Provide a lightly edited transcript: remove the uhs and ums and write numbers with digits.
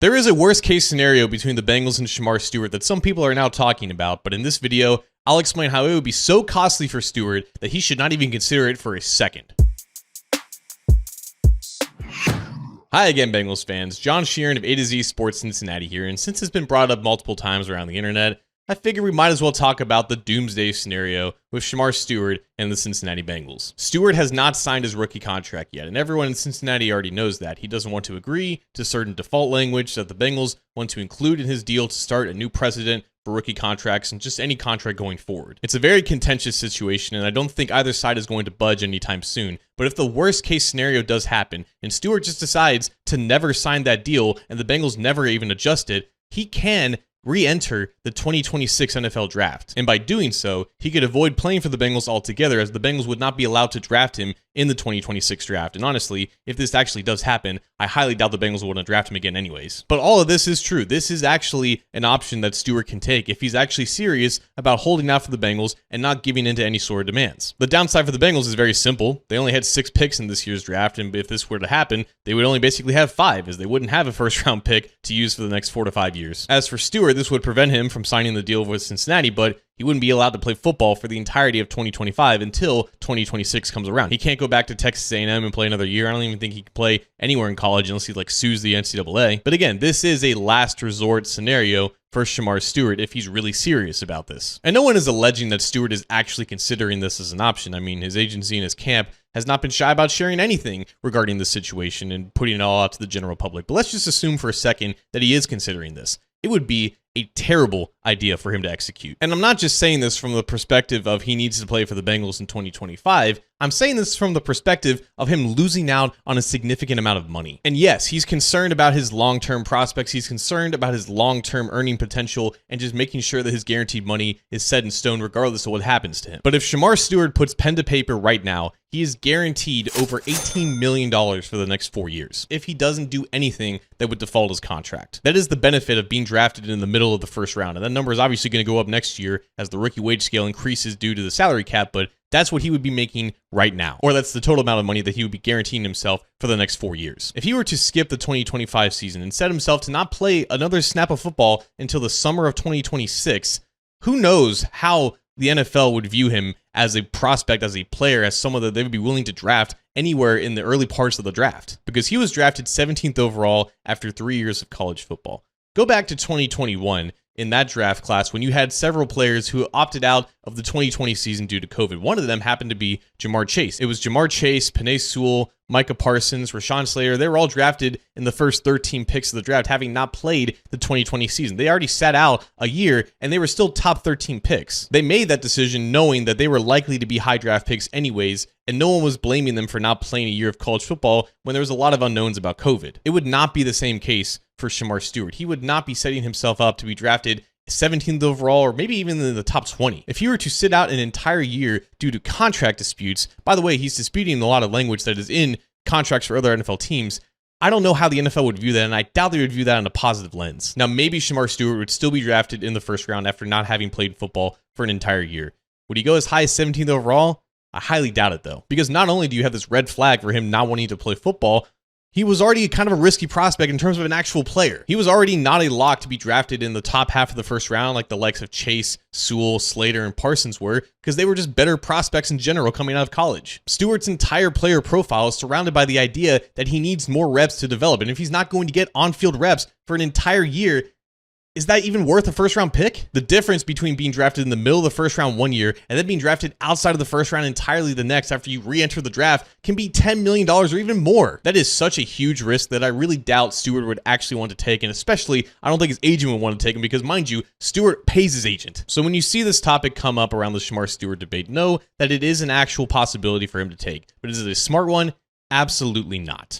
There is a worst case scenario between the Bengals and Shemar Stewart that some people are now talking about, but in this video, I'll explain how it would be so costly for Stewart that he should not even consider it for a second. Hi again, Bengals fans. John Sheeran of A to Z Sports Cincinnati here, and since it's been brought up multiple times around the internet, I figure we might as well talk about the doomsday scenario with Shemar Stewart and the Cincinnati Bengals. Stewart has not signed his rookie contract yet, and everyone in Cincinnati already knows that. He doesn't want to agree to certain default language that the Bengals want to include in his deal to start a new precedent for rookie contracts and just any contract going forward. It's a very contentious situation, and I don't think either side is going to budge anytime soon. But if the worst case scenario does happen, and Stewart just decides to never sign that deal, and the Bengals never even adjust it, he can re-enter the 2026 NFL draft. And by doing so, he could avoid playing for the Bengals altogether, as the Bengals would not be allowed to draft him in the 2026 draft. And honestly, if this actually does happen, I highly doubt the Bengals will want to draft him again anyways. But all of this is true. This is actually an option that Stewart can take if he's actually serious about holding out for the Bengals and not giving in to any sort of demands. The downside for the Bengals is very simple. They only had 6 picks in this year's draft, and if this were to happen, they would only basically have 5, as they wouldn't have a first-round pick to use for the next 4 to 5 years. As for Stewart, this would prevent him from signing the deal with Cincinnati, but he wouldn't be allowed to play football for the entirety of 2025 until 2026 comes around. He can't go back to Texas A&M and play another year. I don't even think he could play anywhere in college unless he sues the NCAA. But again, this is a last resort scenario for Shemar Stewart if he's really serious about this. And no one is alleging that Stewart is actually considering this as an option. I mean, his agency and his camp has not been shy about sharing anything regarding this situation and putting it all out to the general public. But let's just assume for a second that he is considering this. It would be a terrible idea for him to execute. And I'm not just saying this from the perspective of he needs to play for the Bengals in 2025. I'm saying this from the perspective of him losing out on a significant amount of money. And yes, he's concerned about his long-term prospects. He's concerned about his long-term earning potential and just making sure that his guaranteed money is set in stone regardless of what happens to him. But if Shemar Stewart puts pen to paper right now, he is guaranteed over $18 million for the next 4 years if he doesn't do anything that would default his contract. That is the benefit of being drafted in the middle of the first round. And that number is obviously going to go up next year as the rookie wage scale increases due to the salary cap, but that's what he would be making right now. Or that's the total amount of money that he would be guaranteeing himself for the next 4 years. If he were to skip the 2025 season and set himself to not play another snap of football until the summer of 2026, who knows how the NFL would view him as a prospect, as a player, as someone that they would be willing to draft anywhere in the early parts of the draft. Because he was drafted 17th overall after 3 years of college football. Go back to 2021 in that draft class when you had several players who opted out of the 2020 season due to COVID. One of them happened to be Jamar Chase. It was Jamar Chase, Penei Sewell, Micah Parsons, Rashawn Slater. They were all drafted in the first 13 picks of the draft, having not played the 2020 season. They already sat out a year, and they were still top 13 picks. They made that decision knowing that they were likely to be high draft picks anyways, and no one was blaming them for not playing a year of college football when there was a lot of unknowns about COVID. It would not be the same case for Shemar Stewart. He would not be setting himself up to be drafted 17th overall, or maybe even in the top 20. If he were to sit out an entire year due to contract disputes, by the way, he's disputing a lot of language that is in contracts for other NFL teams, I don't know how the NFL would view that, and I doubt they would view that in a positive lens. Now, maybe Shemar Stewart would still be drafted in the first round after not having played football for an entire year. Would he go as high as 17th overall? I highly doubt it, though, because not only do you have this red flag for him not wanting to play football, he was already kind of a risky prospect in terms of an actual player. He was already not a lock to be drafted in the top half of the first round like the likes of Chase, Sewell, Slater, and Parsons were, because they were just better prospects in general coming out of college. Stewart's entire player profile is surrounded by the idea that he needs more reps to develop, and if he's not going to get on-field reps for an entire year, is that even worth a first-round pick? The difference between being drafted in the middle of the first round 1 year and then being drafted outside of the first round entirely the next after you re-enter the draft can be $10 million or even more. That is such a huge risk that I really doubt Stewart would actually want to take, and especially I don't think his agent would want to take him because, mind you, Stewart pays his agent. So when you see this topic come up around the Shemar Stewart debate, know that it is an actual possibility for him to take. But is it a smart one? Absolutely not.